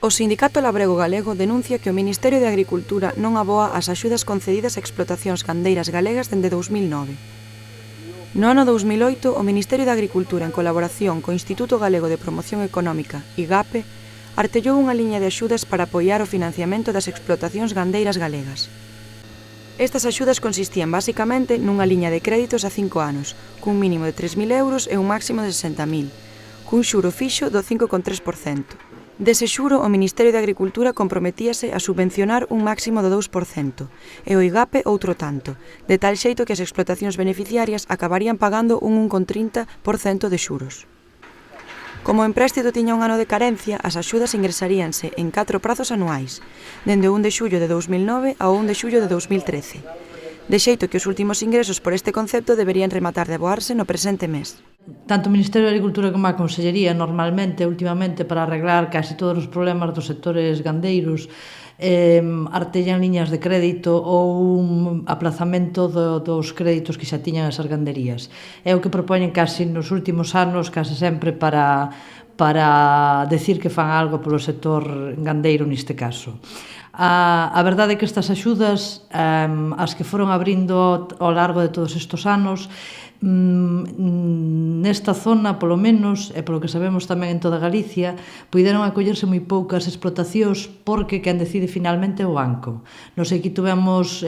O Sindicato Labrego Galego denuncia que o Ministerio de Agricultura non aboa as axudas concedidas a explotacións gandeiras galegas dende 2009. No ano 2008, o Ministerio de Agricultura, en colaboración co Instituto Galego de Promoción Económica, IGAPE, artellou unha liña de axudas para apoiar o financiamento das explotacións gandeiras galegas. Estas axudas consistían basicamente nunha liña de créditos a 5 anos, cun mínimo de 3.000 euros e un máximo de 60.000, cun xuro fixo do 5,3%. Dese xuro, o Ministerio de Agricultura comprometíase a subvencionar un máximo do 2% e o IGAPE outro tanto, de tal xeito que as explotacións beneficiarias acabarían pagando un 1,30% de xuros. Como o empréstito tiña un ano de carencia, as axudas ingresaríanse en 4 prazos anuais, dende o 1 de xullo de 2009 ao 1 de xullo de 2013, de xeito que os últimos ingresos por este concepto deberían rematar de aboarse no presente mes. Tanto o Ministerio de Agricultura como a Consellería normalmente, últimamente, para arreglar casi todos os problemas dos sectores gandeiros, artellan liñas de crédito ou un aplazamento dos créditos que xa tiñan esas ganderías. É o que propoñen casi nos últimos anos, casi sempre para decir que fan algo polo sector gandeiro neste caso. A verdade é que estas axudas, as que foron abrindo ao largo de todos estes anos, nesta zona, polo menos, e polo que sabemos tamén en toda Galicia, puideron acollerse moi poucas explotacións porque quen decide finalmente é o banco. Nos aquí tivemos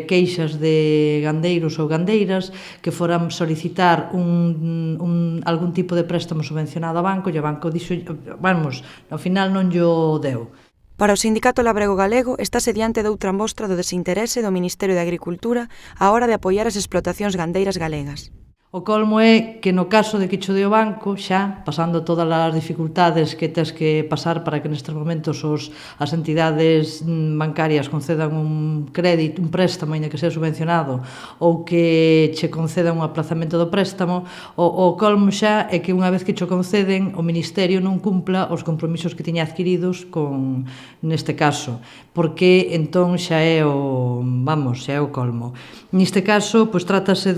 queixas de gandeiros ou gandeiras que foran solicitar algún tipo de préstamo subvencionado ao banco e o banco dixo, vamos, ao final non llo deu. Para o Sindicato Labrego Galego, estáse diante doutra mostra do desinterese do Ministerio de Agricultura á hora de apoiar as explotacións gandeiras galegas. O colmo é que no caso de que cho dé o banco, xa, pasando todas as dificultades que tes que pasar para que nestes momentos as entidades bancarias concedan un crédito, un préstamo, ainda que sea subvencionado, ou que che concedan un aplazamento do préstamo, o colmo xa é que unha vez que cho conceden, o Ministerio non cumpla os compromisos que tiña adquiridos neste caso, porque entón xa é xa é o colmo. Neste caso, pois trátase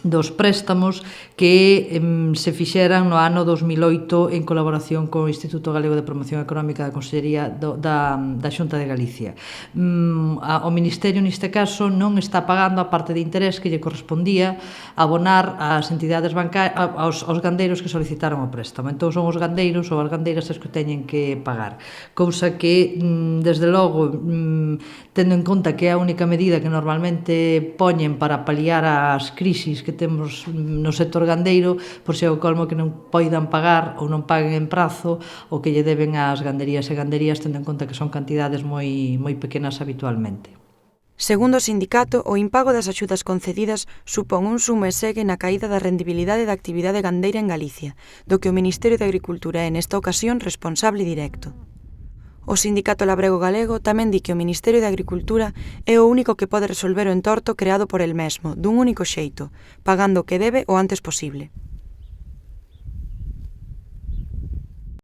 dos préstamos que se fixeran no ano 2008 en colaboración co Instituto Galego de Promoción Económica da Consellería da Xunta de Galicia. O Ministerio, neste caso, non está pagando a parte de interés que lle correspondía abonar ás entidades bancarias, aos gandeiros que solicitaron o préstamo. Entón, son os gandeiros ou as gandeiras os que teñen que pagar. Cousa que, desde logo, tendo en conta que é a única medida que normalmente poñen para paliar as crisis que temos no sector gandeiro, por se é o colmo que non poidan pagar ou non paguen en prazo o que lle deben ás ganderías e ganderías, tendo en conta que son cantidades moi pequenas habitualmente. Segundo o sindicato, o impago das axudas concedidas supón un sumo e segue na caída da rendibilidade da actividade gandeira en Galicia, do que o Ministerio de Agricultura é, nesta ocasión, responsable directo. O Sindicato Labrego Galego tamén di que o Ministerio de Agricultura é o único que pode resolver o entorto creado por el mesmo, dun único xeito, pagando o que debe o antes posible.